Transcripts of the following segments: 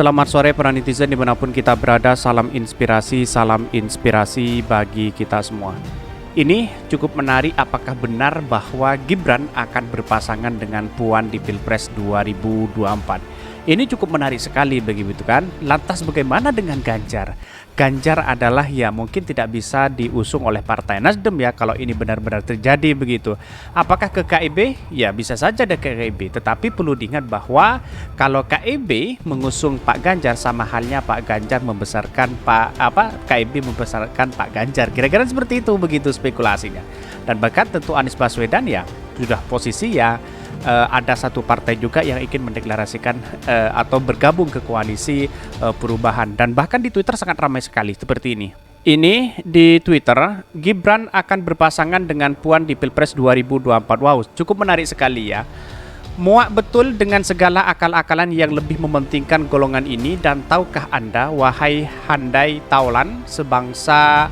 Selamat sore para netizen dimanapun kita berada, salam inspirasi bagi kita semua. Ini cukup menarik, apakah benar bahwa Gibran akan berpasangan dengan Puan di Pilpres 2024? Ini cukup menarik sekali begitu kan. Lantas bagaimana dengan Ganjar? Ganjar adalah ya mungkin tidak bisa diusung oleh Partai Nasdem ya kalau ini benar-benar terjadi begitu. Apakah ke KIB? Ya bisa saja ada ke KIB, tetapi perlu diingat bahwa kalau KIB mengusung Pak Ganjar sama halnya Pak Ganjar membesarkan KIB membesarkan Pak Ganjar. Kira-kira seperti itu begitu spekulasinya. Dan bahkan tentu Anies Baswedan ya sudah posisi ya ada satu partai juga yang ingin mendeklarasikan atau bergabung ke koalisi perubahan, dan bahkan di Twitter sangat ramai sekali seperti ini. Ini di Twitter, Gibran akan berpasangan dengan Puan di Pilpres 2024. Wow, cukup menarik sekali ya. Muak betul dengan segala akal-akalan yang lebih mementingkan golongan ini, dan tahukah Anda, wahai handai taulan sebangsa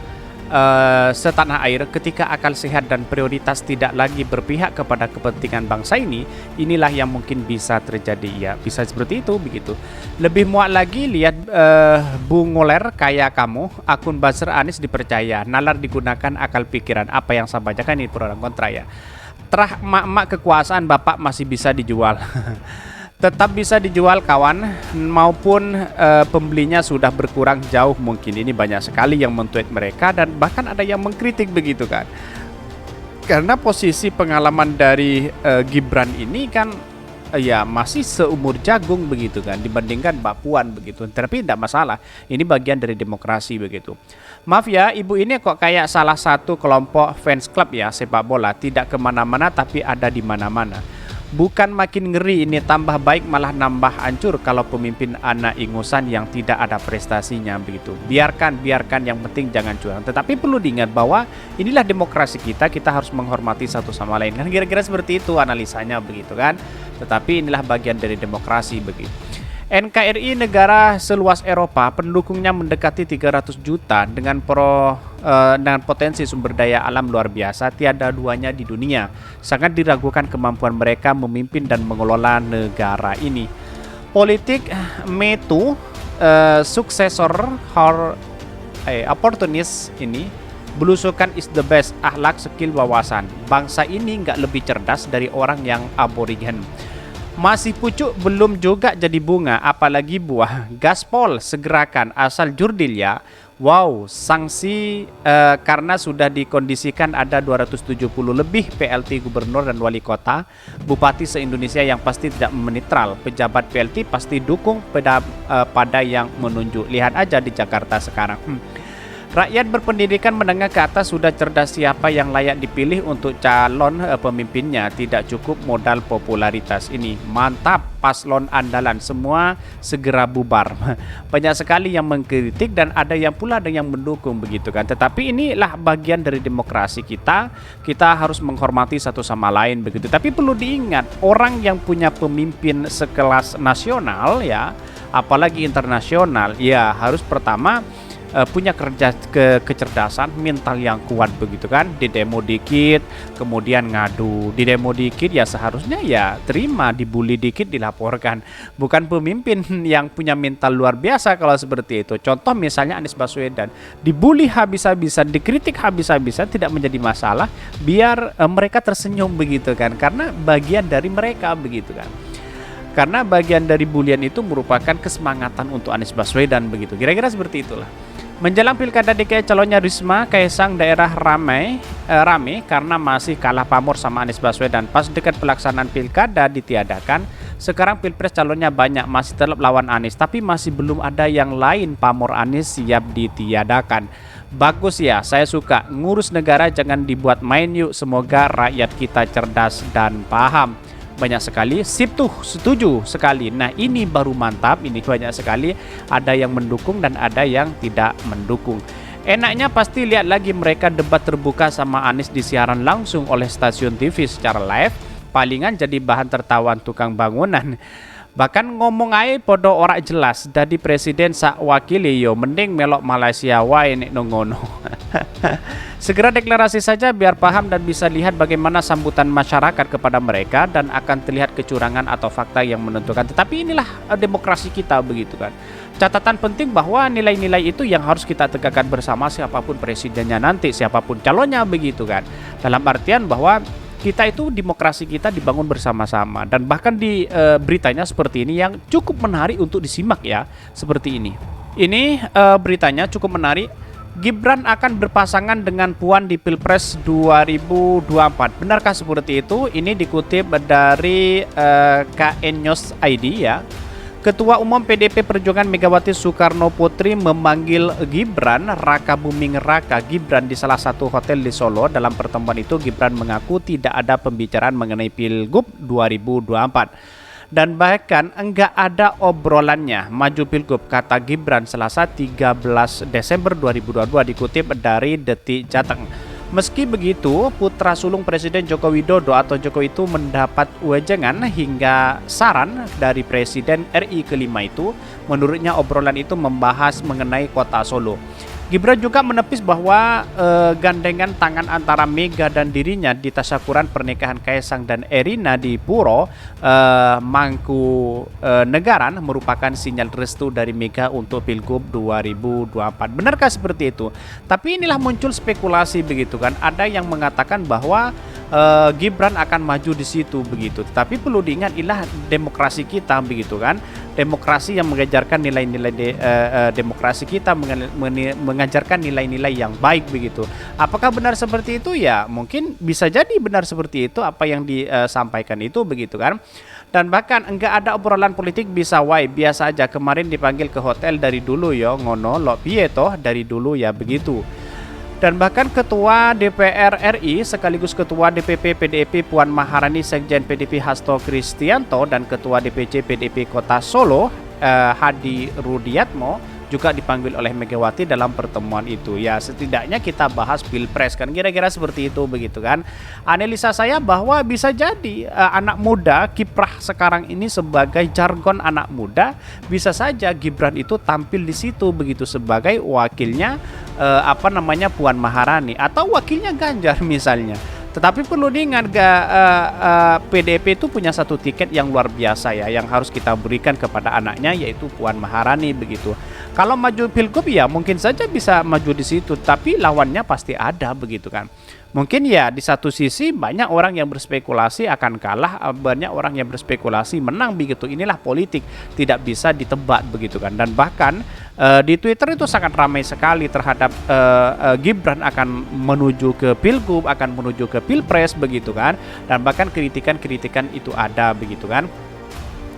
setanah air, ketika akal sehat dan prioritas tidak lagi berpihak kepada kepentingan bangsa ini, inilah yang mungkin bisa terjadi ya, bisa seperti itu begitu. Lebih muak lagi lihat Bu Ngoler kayak kamu, akun buzzer Anies dipercaya, nalar digunakan akal pikiran. Apa yang saya bacakan ini pro dan kontra ya. Terah emak-emak kekuasaan Bapak masih bisa dijual. Tetap bisa dijual kawan, maupun pembelinya sudah berkurang jauh mungkin. Ini banyak sekali yang men-tweet mereka dan bahkan ada yang mengkritik begitu kan. Karena posisi pengalaman dari Gibran ini kan ya masih seumur jagung begitu kan dibandingkan Mbak Puan begitu. Tapi tidak masalah, ini bagian dari demokrasi begitu. Maaf ya, ibu ini kok kayak salah satu kelompok fans club ya sepak bola, tidak kemana-mana tapi ada di mana-mana. Bukan makin ngeri ini, tambah baik malah nambah hancur kalau pemimpin anak ingusan yang tidak ada prestasinya begitu. Biarkan yang penting jangan curang. Tetapi perlu diingat bahwa inilah demokrasi kita harus menghormati satu sama lain. Kan kira-kira seperti itu analisanya begitu kan. Tetapi inilah bagian dari demokrasi begitu. NKRI negara seluas Eropa, pendukungnya mendekati 300 juta dengan potensi sumber daya alam luar biasa, tiada duanya di dunia. Sangat diragukan kemampuan mereka memimpin dan mengelola negara ini. Politik metu suksesor oportunis ini, belusukan is the best, akhlak, skill, wawasan. Bangsa ini nggak lebih cerdas dari orang yang aborigen. Masih pucuk belum juga jadi bunga, apalagi buah. Gaspol segerakan, asal jurdil ya. Wow, sanksi karena sudah dikondisikan ada 270 lebih PLT gubernur dan wali kota, bupati se-Indonesia yang pasti tidak menetral. Pejabat PLT pasti dukung pada yang menunjuk. Lihat aja di Jakarta sekarang. Rakyat berpendidikan menengah ke atas sudah cerdas siapa yang layak dipilih untuk calon pemimpinnya. Tidak cukup modal popularitas ini. Mantap, paslon andalan semua segera bubar. Banyak sekali yang mengkritik dan ada yang mendukung begitu kan. Tetapi inilah bagian dari demokrasi kita. Kita harus menghormati satu sama lain begitu. Tapi perlu diingat, orang yang punya pemimpin sekelas nasional ya, apalagi internasional, ya harus pertama punya kecerdasan mental yang kuat begitu kan. Di demo dikit kemudian ngadu, di demo dikit ya seharusnya ya terima, dibully dikit dilaporkan. Bukan pemimpin yang punya mental luar biasa kalau seperti itu. Contoh misalnya Anies Baswedan, dibully habis-habisan, dikritik habis-habisan, tidak menjadi masalah, biar mereka tersenyum begitu kan, karena bagian dari mereka begitu kan. Karena bagian dari bulian itu merupakan kesemangatan untuk Anies Baswedan begitu. Kira-kira seperti itulah. Menjelang pilkada DKI, calonnya Risma Kaesang daerah rame karena masih kalah pamor sama Anies Baswedan. Pas dekat pelaksanaan pilkada ditiadakan. Sekarang pilpres calonnya banyak, masih tetap lawan Anies, tapi masih belum ada yang lain pamor Anies siap ditiadakan. Bagus ya, saya suka. Ngurus negara jangan dibuat main yuk. Semoga rakyat kita cerdas dan paham. Banyak sekali, sip tuh, setuju sekali. Nah ini baru mantap, ini banyak sekali. Ada yang mendukung dan ada yang tidak mendukung. Enaknya pasti lihat lagi mereka debat terbuka sama Anies di siaran langsung oleh stasiun TV secara live. Palingan jadi bahan tertawaan tukang bangunan. Bahkan ngomong aja podo ora jelas, jadi presiden sak wakili yo mending melok Malaysia wae nek ngono. Segera deklarasi saja biar paham dan bisa lihat bagaimana sambutan masyarakat kepada mereka dan akan terlihat kecurangan atau fakta yang menentukan. Tetapi inilah demokrasi kita begitu kan. Catatan penting bahwa nilai-nilai itu yang harus kita tegakkan bersama siapapun presidennya nanti, siapapun calonnya begitu kan. Dalam artian bahwa kita itu demokrasi kita dibangun bersama-sama dan bahkan di beritanya seperti ini yang cukup menarik untuk disimak ya, seperti ini. Ini beritanya cukup menarik. Gibran akan berpasangan dengan Puan di Pilpres 2024. Benarkah seperti itu? Ini dikutip dari KN News ID ya. Ketua Umum PDP Perjuangan Megawati Soekarno Putri memanggil Gibran Raka Buming Raka Gibran di salah satu hotel di Solo. Dalam pertemuan itu Gibran mengaku tidak ada pembicaraan mengenai Pilgub 2024. Dan bahkan enggak ada obrolannya maju Pilgub, kata Gibran Selasa 13 Desember 2022 dikutip dari Detik Jateng. Meski begitu, putra sulung Presiden Joko Widodo atau Jokowi itu mendapat wejangan hingga saran dari Presiden RI kelima itu. Menurutnya obrolan itu membahas mengenai kota Solo. Gibran juga menepis bahwa gandengan tangan antara Mega dan dirinya di tasyakuran pernikahan Kaisang dan Erina di Puro Mangkunegaran merupakan sinyal restu dari Mega untuk Pilgub 2024. Benarkah seperti itu? Tapi inilah muncul spekulasi begitu kan. Ada yang mengatakan bahwa Gibran akan maju di situ begitu. Tapi perlu diingat inilah demokrasi kita begitu kan. Demokrasi yang mengajarkan nilai-nilai demokrasi kita mengajarkan nilai-nilai yang baik begitu. Apakah benar seperti itu? Ya mungkin bisa jadi benar seperti itu apa yang disampaikan itu begitu kan. Dan bahkan enggak ada obrolan politik bisa wae biasa aja. Kemarin dipanggil ke hotel dari dulu yo ngono lo piye toh dari dulu ya begitu. Dan bahkan Ketua DPR RI sekaligus Ketua DPP PDIP Puan Maharani, Sekjen PDIP Hasto Kristianto dan Ketua DPC PDIP Kota Solo Hadi Rudiatmo juga dipanggil oleh Megawati dalam pertemuan itu. Ya setidaknya kita bahas Pilpres kan kira-kira seperti itu begitu kan. Analisa saya bahwa bisa jadi anak muda kiprah sekarang ini sebagai jargon anak muda, bisa saja Gibran itu tampil di situ begitu sebagai wakilnya Puan Maharani atau wakilnya Ganjar misalnya. Tetapi perlu diingat PDIP itu punya satu tiket yang luar biasa ya yang harus kita berikan kepada anaknya yaitu Puan Maharani begitu. Kalau maju Pilgub ya mungkin saja bisa maju di situ tapi lawannya pasti ada begitu kan. Mungkin ya di satu sisi banyak orang yang berspekulasi akan kalah, banyak orang yang berspekulasi menang begitu. Inilah politik, tidak bisa ditebak begitu kan. Dan bahkan di Twitter itu sangat ramai sekali terhadap Gibran akan menuju ke Pilgub, akan menuju ke Pilpres begitu kan. Dan bahkan kritikan-kritikan itu ada begitu kan.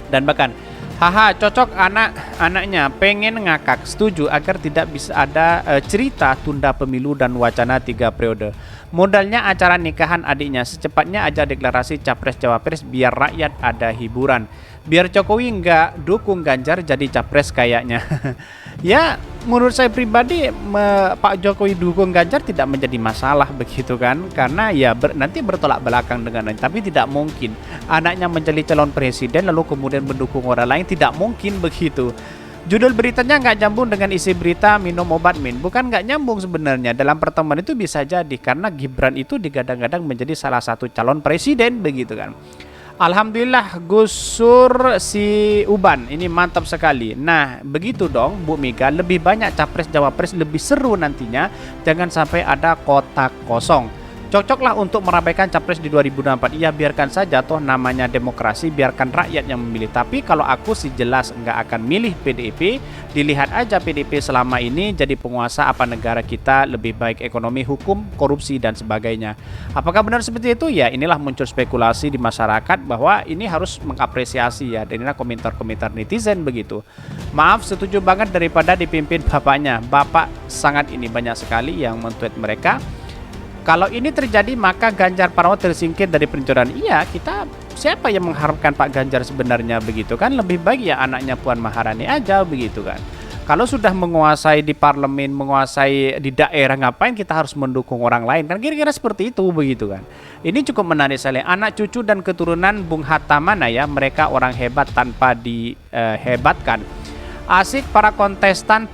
Dan bahkan haha cocok anaknya pengen ngakak, setuju agar tidak bisa ada cerita tunda pemilu dan wacana 3 periode. Modalnya acara nikahan adiknya, secepatnya aja deklarasi capres cawapres biar rakyat ada hiburan. Biar Jokowi nggak dukung Ganjar jadi capres kayaknya. Ya menurut saya pribadi Pak Jokowi dukung Ganjar tidak menjadi masalah begitu kan. Karena ya nanti bertolak belakang dengan tapi tidak mungkin anaknya menjadi calon presiden lalu kemudian mendukung orang lain, tidak mungkin begitu. Judul beritanya nggak nyambung dengan isi berita minum obat bukan nggak nyambung sebenarnya. Dalam pertemuan itu bisa jadi karena Gibran itu digadang-gadang menjadi salah satu calon presiden begitu kan. Alhamdulillah gusur si Uban ini mantap sekali. Nah begitu dong Bu Mega, lebih banyak capres cawapres lebih seru nantinya. Jangan sampai ada kotak kosong. Cocoklah untuk meramaikan capres di 2024. Iya biarkan saja toh namanya demokrasi, biarkan rakyat yang memilih. Tapi kalau aku sih jelas nggak akan milih PDIP. Dilihat aja PDIP selama ini jadi penguasa apa negara kita lebih baik ekonomi, hukum, korupsi dan sebagainya. Apakah benar seperti itu? Ya inilah muncul spekulasi di masyarakat bahwa ini harus mengapresiasi ya. Dan inilah komentar-komentar netizen begitu. Maaf setuju banget daripada dipimpin bapaknya. Bapak sangat ini banyak sekali yang men-tweet mereka. Kalau ini terjadi maka Ganjar Pranowo tersingkir dari pencalonan. Iya, kita siapa yang mengharapkan Pak Ganjar sebenarnya begitu kan? Lebih baik ya anaknya Puan Maharani aja begitu kan. Kalau sudah menguasai di parlemen, menguasai di daerah, ngapain kita harus mendukung orang lain? Kan kira-kira seperti itu begitu kan. Ini cukup menarik sekali. Anak cucu dan keturunan Bung Hatta mana ya, mereka orang hebat tanpa dihebatkan. Asik para kontestan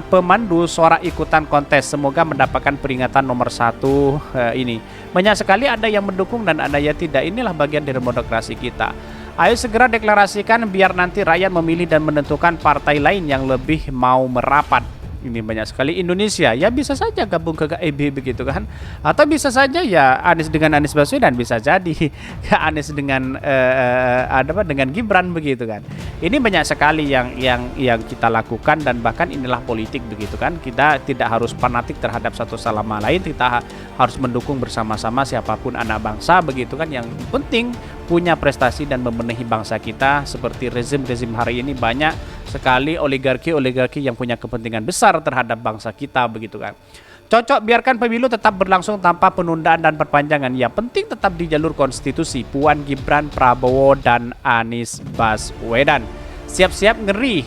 pemandu suara ikutan kontes, semoga mendapatkan peringatan nomor 1 ini. Banyak sekali ada yang mendukung dan ada yang tidak. Inilah bagian dari demokrasi kita. Ayo segera deklarasikan biar nanti rakyat memilih dan menentukan partai lain yang lebih mau merapat. Ini banyak sekali. Indonesia ya bisa saja gabung ke KIB begitu kan, atau bisa saja ya Anies dengan Anies Baswedan, bisa jadi Anies dengan dengan Gibran begitu kan. Ini banyak sekali yang kita lakukan, dan bahkan inilah politik begitu kan. Kita tidak harus fanatik terhadap satu sama lain, kita harus mendukung bersama-sama siapapun anak bangsa begitu kan. Yang penting punya prestasi dan memenuhi bangsa kita. Seperti rezim hari ini banyak sekali oligarki yang punya kepentingan besar terhadap bangsa kita begitu kan. Cocok biarkan pemilu tetap berlangsung tanpa penundaan dan perpanjangan. Ya penting tetap di jalur konstitusi. Puan, Gibran, Prabowo, dan Anies Baswedan. Siap-siap ngeri.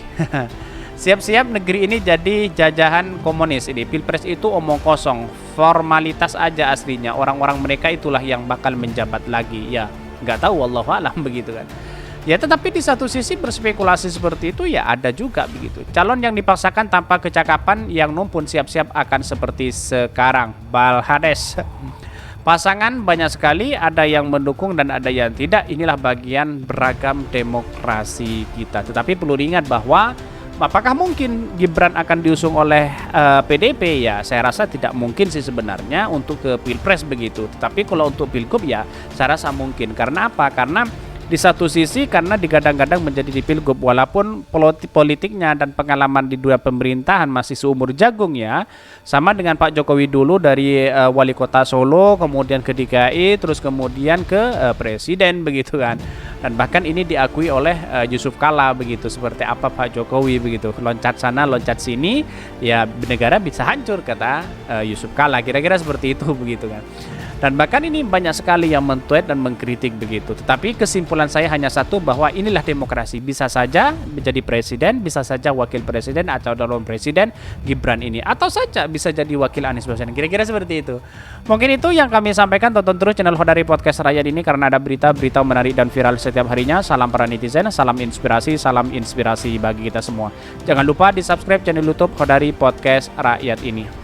Siap-siap negeri ini jadi jajahan komunis. Ini pilpres itu omong kosong, formalitas aja aslinya. Orang-orang mereka itulah yang bakal menjabat lagi. Ya nggak tahu, wallahualam begitu kan. Ya tetapi di satu sisi berspekulasi seperti itu ya ada juga begitu. Calon yang dipaksakan tanpa kecakapan yang numpun siap-siap akan seperti sekarang. Balhades. Pasangan banyak sekali, ada yang mendukung dan ada yang tidak. Inilah bagian beragam demokrasi kita. Tetapi perlu diingat bahwa apakah mungkin Gibran akan diusung oleh PDP? Ya saya rasa tidak mungkin sih sebenarnya untuk ke Pilpres begitu. Tetapi kalau untuk Pilgub ya saya rasa mungkin. Karena apa? Karena di satu sisi karena digadang-gadang menjadi di Pilgub, walaupun politiknya dan pengalaman di dua pemerintahan masih seumur jagung ya, sama dengan Pak Jokowi dulu dari wali kota Solo, kemudian ke DKI, terus kemudian ke presiden begitu kan. Dan bahkan ini diakui oleh Yusuf Kala begitu, seperti apa Pak Jokowi begitu, loncat sana loncat sini ya negara bisa hancur kata Yusuf Kala, kira-kira seperti itu begitu kan. Dan bahkan ini banyak sekali yang men-tweet dan mengkritik begitu. Tetapi kesimpulan saya hanya satu, bahwa inilah demokrasi. Bisa saja menjadi presiden, bisa saja wakil presiden atau calon presiden Gibran ini, atau saja bisa jadi wakil Anies Baswedan. Kira-kira seperti itu. Mungkin itu yang kami sampaikan. Tonton terus channel Khodari Podcast Rakyat ini karena ada berita-berita menarik dan viral setiap harinya. Salam para netizen, salam inspirasi bagi kita semua. Jangan lupa di subscribe channel YouTube Khodari Podcast Rakyat ini.